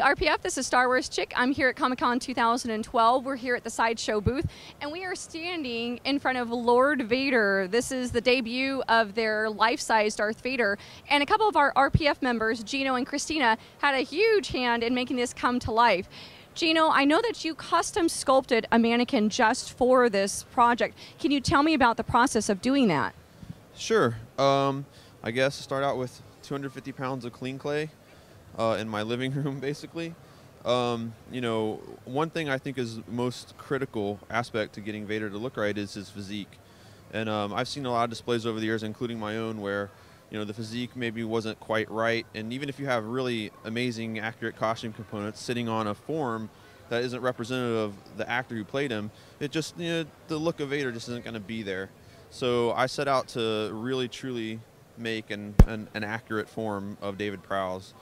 Hey RPF, this is Star Wars Chick. I'm here at Comic-Con 2012. We're here at the Sideshow booth, and we are standing in front of Lord Vader. This is the debut of their life-size Darth Vader, and a couple of our RPF members, Gino and Christina, had a huge hand in making this come to life. Gino, I know that you custom sculpted a mannequin just for this project. Can you tell me about the process of doing that? Sure. I guess start out with 250 pounds of clean clay in my living room, basically. You know, one thing I think is most critical aspect to getting Vader to look right is his physique. And I've seen a lot of displays over the years, including my own, where you know the physique maybe wasn't quite right. And even if you have really amazing, accurate costume components sitting on a form that isn't representative of the actor who played him, it just, you know, the look of Vader just isn't going to be there. So I set out to really, truly make an accurate form of David Prowse.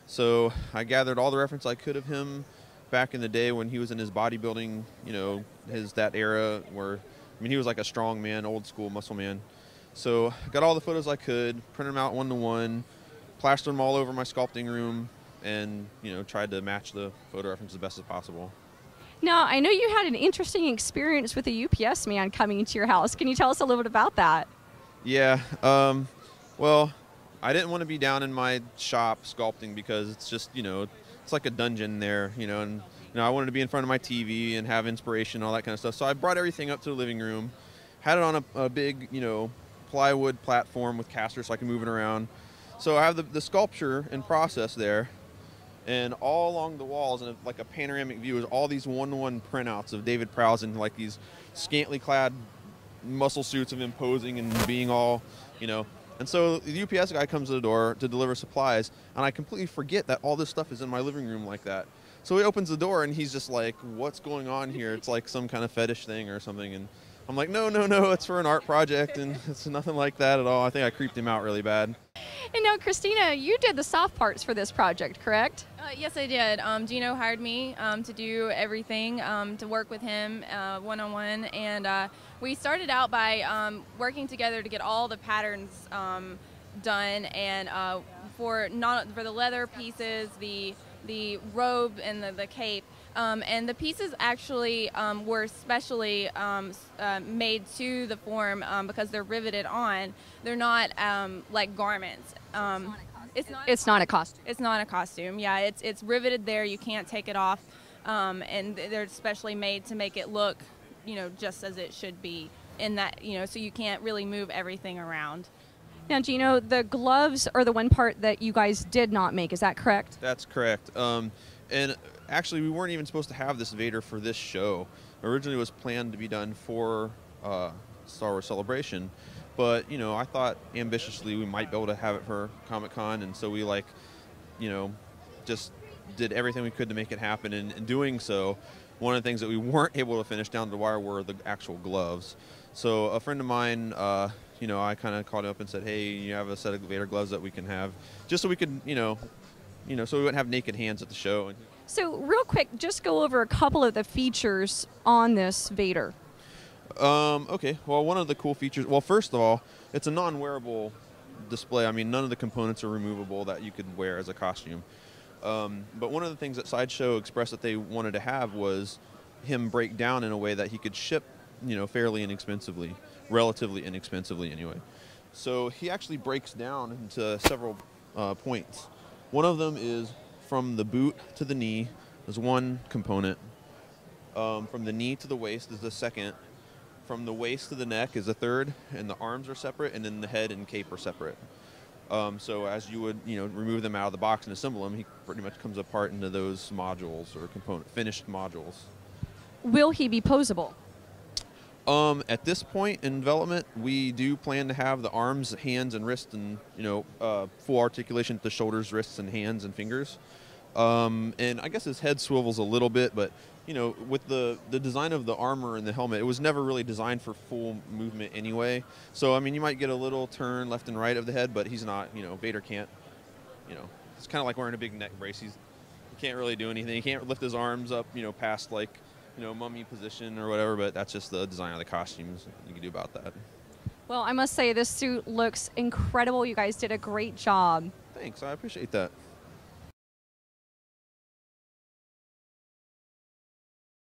So I gathered all the reference I could of him back in the day when he was in his bodybuilding, you know, that era where, I mean, he was like a strong man, old school muscle man. So I got all the photos I could, printed them out one-to-one, plastered them all over my sculpting room, and, you know, tried to match the photo reference as best as possible. Now, I know you had an interesting experience with a UPS man coming into your house. Can you tell us a little bit about that? Yeah, well, I didn't want to be down in my shop sculpting because it's just, you know, it's like a dungeon there, you know, and you know, I wanted to be in front of my TV and have inspiration, all that kind of stuff. So I brought everything up to the living room, had it on a big, you know, plywood platform with casters so I can move it around. So I have the sculpture in process there, and all along the walls, and like a panoramic view, is all these one-to-one printouts of David Prowse in like these scantily clad muscle suits of him posing and being all, you know. And so the UPS guy comes to the door to deliver supplies, and I completely forget that all this stuff is in my living room like that. So he opens the door, and he's just like, what's going on here? It's like some kind of fetish thing or something. And I'm like, no, it's for an art project, and it's nothing like that at all. I think I creeped him out really bad. And now, Christina, you did the soft parts for this project, correct? Yes, I did. Gino hired me to do everything, to work with him one-on-one, and we started out by working together to get all the patterns done, and for the leather pieces, the robe and the cape. And the pieces actually were specially made to the form because they're riveted on. They're not like garments. It's not a costume. It's not a costume. Yeah, it's riveted there. You can't take it off, and they're specially made to make it look, you know, just as it should be. In that, you know, so you can't really move everything around. Now, Gino, the gloves are the one part that you guys did not make. Is that correct? That's correct. And actually, we weren't even supposed to have this Vader for this show. Originally, it was planned to be done for Star Wars Celebration, but you know, I thought ambitiously we might be able to have it for Comic-Con, and so we, like, you know, just did everything we could to make it happen. And in doing so, one of the things that we weren't able to finish down to the wire were the actual gloves. So a friend of mine, you know, I kind of called him up and said, hey, you have a set of Vader gloves that we can have, just so we could, you know, so we wouldn't have naked hands at the show. So real quick, just go over a couple of the features on this Vader. Okay, well, one of the cool features, well, first of all, it's a non-wearable display. I mean, none of the components are removable that you could wear as a costume. But one of the things that Sideshow expressed that they wanted to have was him break down in a way that he could ship, you know, fairly inexpensively, relatively inexpensively anyway. So he actually breaks down into several points. One of them is from the boot to the knee is one component. From the knee to the waist is the second. From the waist to the neck is a third, and the arms are separate, and then the head and cape are separate. So as you would, you know, remove them out of the box and assemble them, he pretty much comes apart into those modules or finished modules. Will he be posable? At this point in development, we do plan to have the arms, hands, and wrists, and, you know, full articulation at the shoulders, wrists, and hands and fingers. And I guess his head swivels a little bit, but you know, with the design of the armor and the helmet, it was never really designed for full movement anyway. So I mean, you might get a little turn left and right of the head, but he's not, you know, Vader can't, you know, it's kind of like wearing a big neck brace. He can't really do anything. He can't lift his arms up, you know, past like, you know, mummy position or whatever, but that's just the design of the costumes. You can do about that. Well, I must say this suit looks incredible. You guys did a great job. Thanks, I appreciate that.